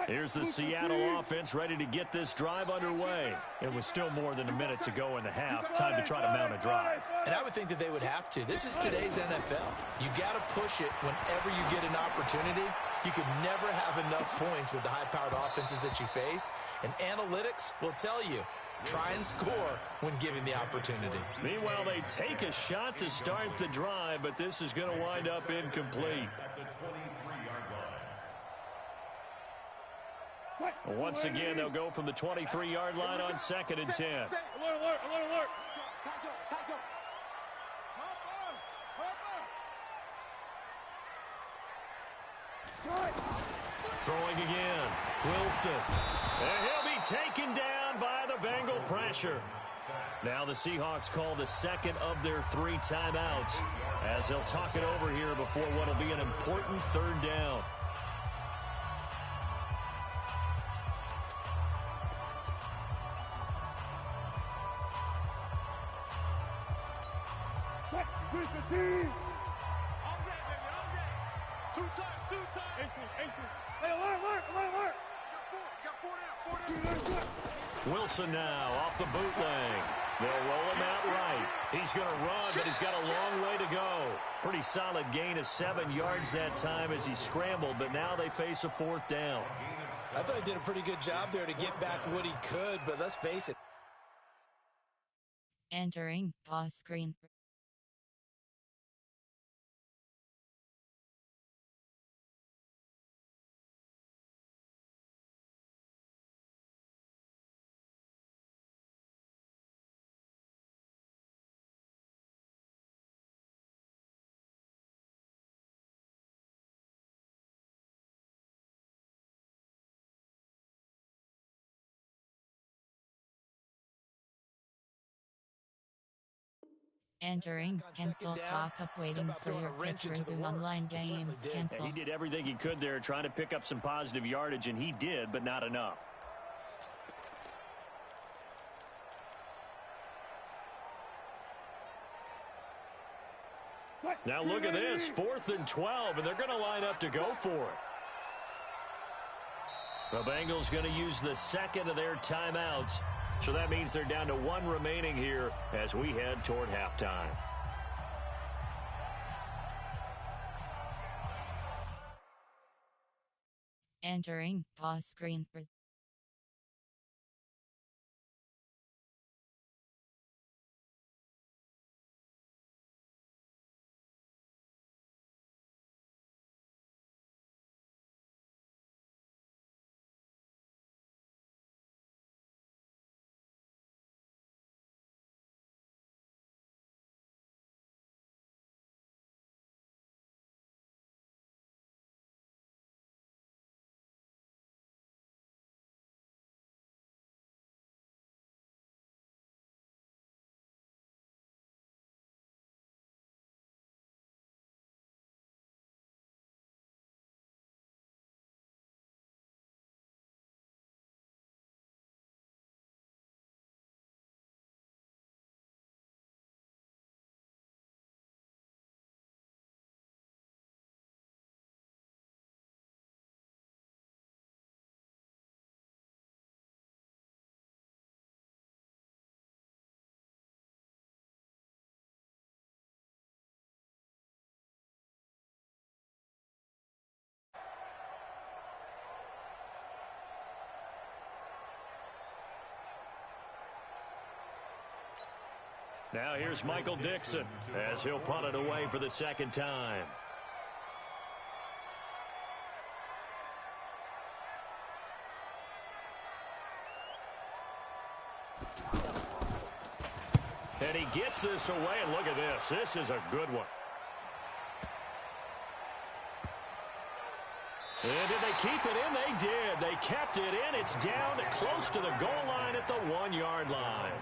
Here's the Seattle offense ready to get this drive underway. It was still more than a minute to go in the half. Time to try to mount a drive. And I would think that they would have to. This is today's NFL. You got to push it whenever you get an opportunity. You could never have enough points with the high-powered offenses that you face. And analytics will tell you, try and score when given the opportunity. Meanwhile, they take a shot to start the drive, but this is going to wind up incomplete. Once again, they'll go from the 23-yard line on 2nd and 10. Alert, alert, alert, alert. Throwing again. Wilson. And he'll be taken down by the Bengal pressure. Now the Seahawks call the second of their 3 timeouts as they'll talk it over here before what will be an important 3rd down. Wilson now off the bootleg. They'll roll him out right. He's going to run, but he's got a long way to go. Pretty solid gain of 7 yards that time as he scrambled, but now they face a 4th down. I thought he did a pretty good job there to get back what he could, but let's face it. Entering pause screen. Entering cancel pop-up waiting for your kit to resume online game. Cancel. He did everything he could there trying to pick up some positive yardage, and he did, but not enough. Now look at this, 4th and 12, and they're going to line up to go for it. The Bengals going to use the second of their timeouts. So that means they're down to 1 remaining here as we head toward halftime. Entering pause screen. Now here's Michael Dixon as he'll punt it away for the 2nd time. And he gets this away, and look at this. This is a good one. And did they keep it in? They did. They kept it in. It's down close to the goal line at the 1-yard line.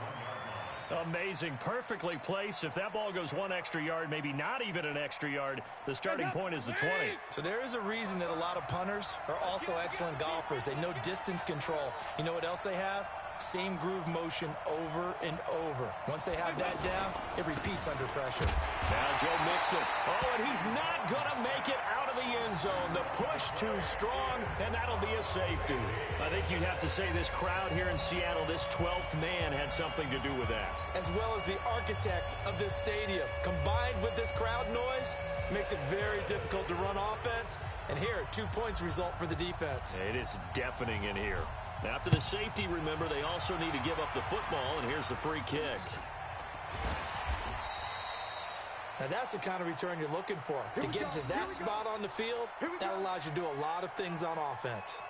Amazing. Perfectly placed. If that ball goes 1 extra yard, maybe not even an extra yard, the starting point is the 20. So there is a reason that a lot of punters are also excellent golfers. They know distance control. You know what else they have? Same groove motion over and over. Once they have that down, it repeats under pressure. Now Joe Mixon. Oh, and he's not going to make it out of the end zone. The push too strong, and that'll be a safety. I think you'd have to say this crowd here in Seattle, this 12th man had something to do with that. As well as the architect of this stadium, combined with this crowd noise, makes it very difficult to run offense. And here, 2 points result for the defense. It is deafening in here. After the safety, remember, they also need to give up the football, and here's the free kick. Now, that's the kind of return you're looking for. To get to that spot on the field, that allows you to do a lot of things on offense.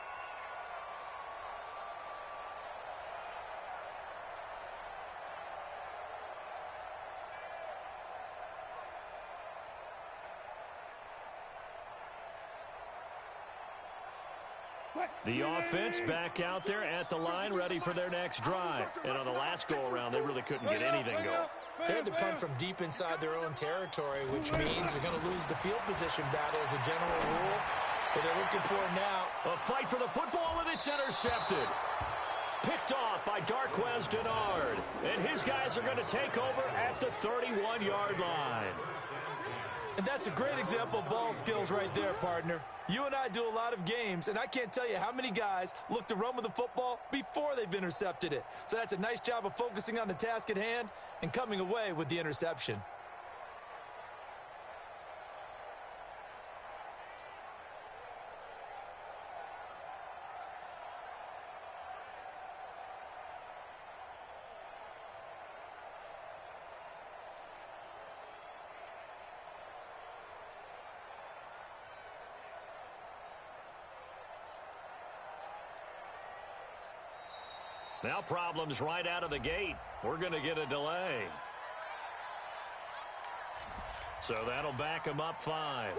The offense back out there at the line, ready for their next drive. And on the last go-around, they really couldn't get anything going. They had to punt from deep inside their own territory, which means they're going to lose the field position battle as a general rule. But they're looking for it now. A fight for the football, and it's intercepted. Picked off by Darquez Denard. And his guys are going to take over at the 31-yard line. And that's a great example of ball skills right there, partner. You and I do a lot of games, and I can't tell you how many guys look to run with the football before they've intercepted it. So that's a nice job of focusing on the task at hand and coming away with the interception. Now problems right out of the gate. We're going to get a delay. So that'll back him up 5.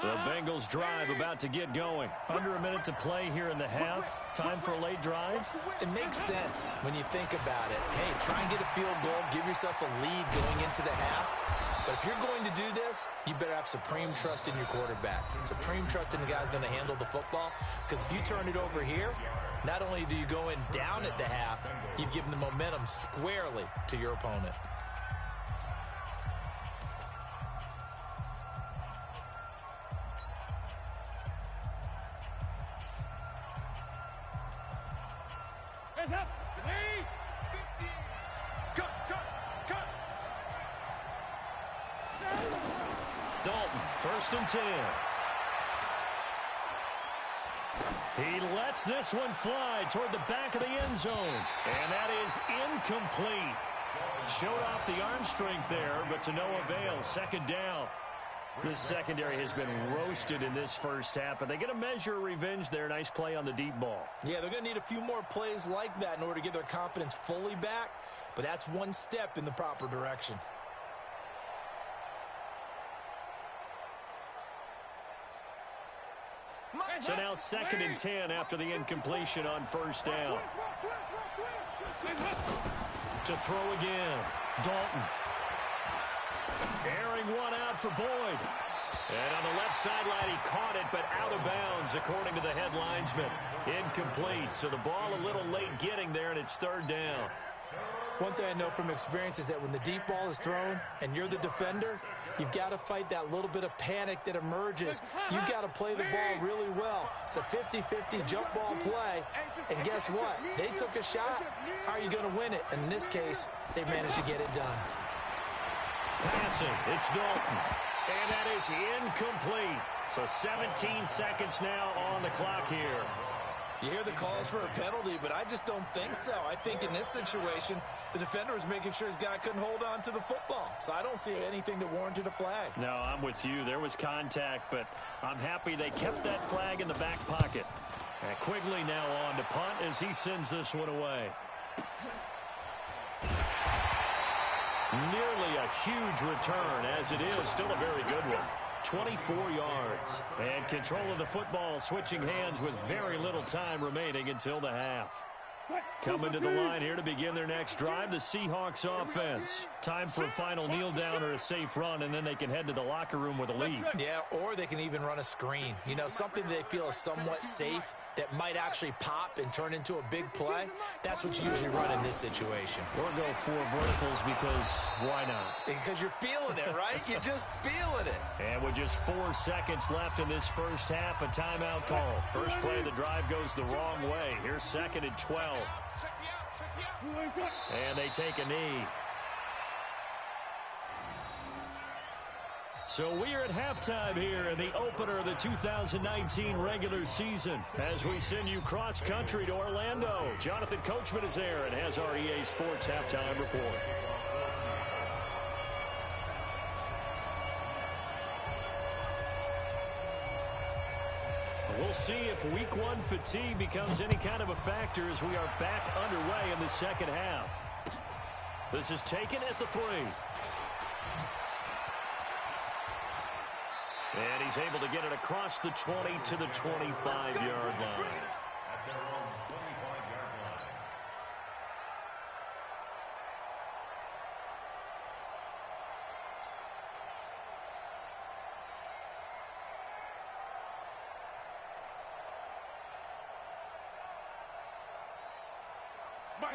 The Bengals drive about to get going. Under a minute to play here in the half. Time for a late drive. It makes sense when you think about it. Hey, try and get a field goal. Give yourself a lead going into the half. But if you're going to do this, you better have supreme trust in your quarterback. Supreme trust in the guy's going to handle the football. Because if you turn it over here, not only do you go in down at the half, you've given the momentum squarely to your opponent. Dalton, 1st and 10. He lets this one fly toward the back of the end zone. And that is incomplete. Showed off the arm strength there, but to no avail. 2nd down. This secondary has been roasted in this first half, but they get a measure of revenge there. Nice play on the deep ball. Yeah, they're going to need a few more plays like that in order to get their confidence fully back, but that's one step in the proper direction. So now 2nd and 10 after the incompletion on 1st down. To throw again, Dalton. Airing one out for Boyd. And on the left sideline, he caught it, but out of bounds, according to the head linesman. Incomplete, so the ball a little late getting there, and it's 3rd down. One thing I know from experience is that when the deep ball is thrown and you're the defender, you've got to fight that little bit of panic that emerges. You've got to play the ball really well. It's a 50-50 jump ball play. And guess what? They took a shot. How are you going to win it? And in this case, they managed to get it done. Passing, it's Dalton. And that is incomplete. So 17 seconds now on the clock here. You hear the calls for a penalty, but I just don't think so. I think in this situation, the defender was making sure his guy couldn't hold on to the football. So I don't see anything that warranted a flag. No, I'm with you. There was contact, but I'm happy they kept that flag in the back pocket. And Quigley now on to punt as he sends this one away. Nearly a huge return, as it is still a very good one. 24 yards. And control of the football switching hands with very little time remaining until the half. Coming to the line here to begin their next drive, the Seahawks offense. Time for a final kneel down or a safe run, and then they can head to the locker room with a lead. Yeah, or they can even run a screen. You know, something they feel is somewhat safe that might actually pop and turn into a big play. That's what you usually run in this situation. Or go 4 verticals because why not? Because you're feeling it, right? You're just feeling it. And with just 4 seconds left in this first half, a timeout call. First play of the drive goes the wrong way. Here's 2nd and 12. And they take a knee. So we are at halftime here in the opener of the 2019 regular season as we send you cross-country to Orlando. Jonathan Coachman is there and has our EA Sports halftime report. We'll see if week 1 fatigue becomes any kind of a factor as we are back underway in the second half. This is taken at the 3. And he's able to get it across the 20 to the 25-yard line.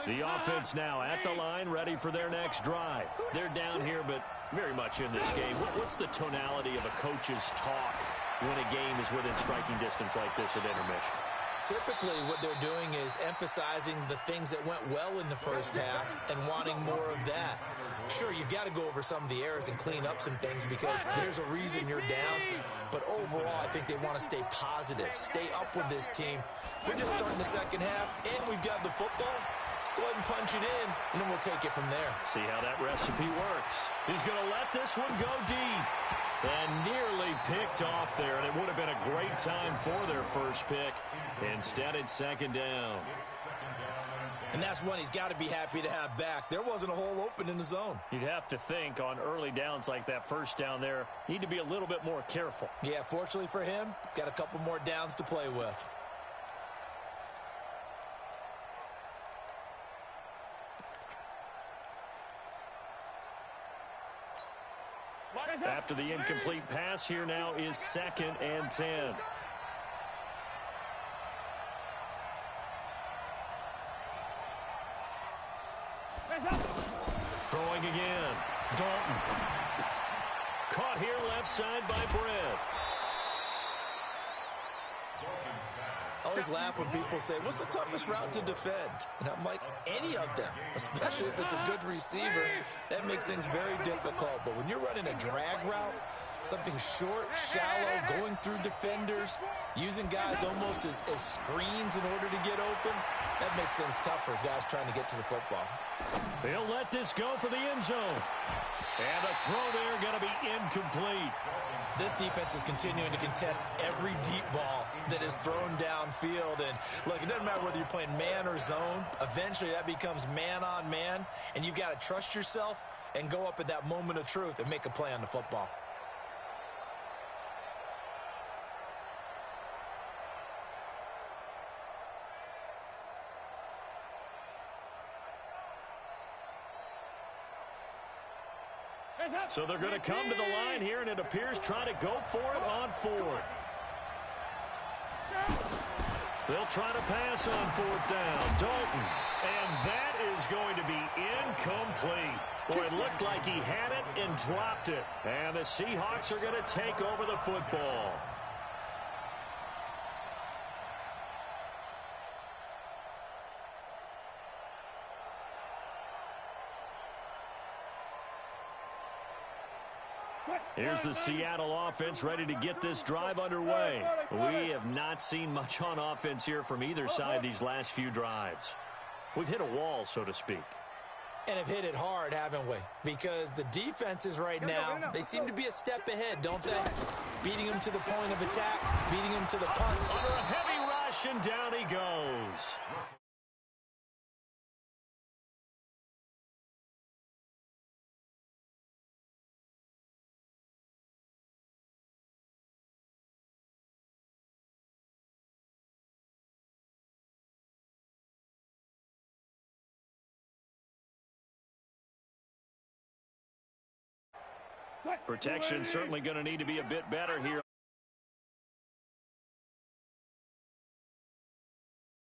The offense now at the line, ready for their next drive. They're down here, but very much in this game. What's the tonality of a coach's talk when a game is within striking distance like this at intermission? Typically, what they're doing is emphasizing the things that went well in the first half and wanting more of that. Sure, you've got to go over some of the errors and clean up some things because there's a reason you're down. But overall, I think they want to stay positive, stay up with this team. We're just starting the second half, and we've got the football. Let's go ahead and punch it in, and then we'll take it from there. See how that recipe works. He's going to let this one go deep. And nearly picked off there, and it would have been a great time for their first pick. Instead, it's 2nd down. And that's one he's got to be happy to have back. There wasn't a hole open in the zone. You'd have to think on early downs like that first down there, need to be a little bit more careful. Yeah, fortunately for him, got a couple more downs to play with. After the incomplete pass, here now is 2nd and 10. Throwing again. Dalton. Caught here left side by Brett. I always laugh when people say, what's the toughest route to defend? And I'm like, any of them, especially if it's a good receiver. That makes things very difficult. But when you're running a drag route, something short, shallow, going through defenders, using guys almost as screens in order to get open, that makes things tough for guys trying to get to the football. They'll let this go for the end zone. And a throw there going to be incomplete. This defense is continuing to contest every deep ball that is thrown downfield. And look, it doesn't matter whether you're playing man or zone. Eventually that becomes man on man. And you've got to trust yourself and go up at that moment of truth and make a play on the football. So they're going to come to the line here, and it appears trying to go for it on 4th. They'll try to pass on 4th down. Dalton. And that is going to be incomplete. Boy, it looked like he had it and dropped it. And the Seahawks are going to take over the football. Here's the Seattle offense ready to get this drive underway. We have not seen much on offense here from either side these last few drives. We've hit a wall, so to speak. And have hit it hard, haven't we? Because the defenses right now, they seem to be a step ahead, don't they? Beating them to the point of attack, beating them to the punt. Under a heavy rush, and down he goes. Protection certainly going to need to be a bit better here.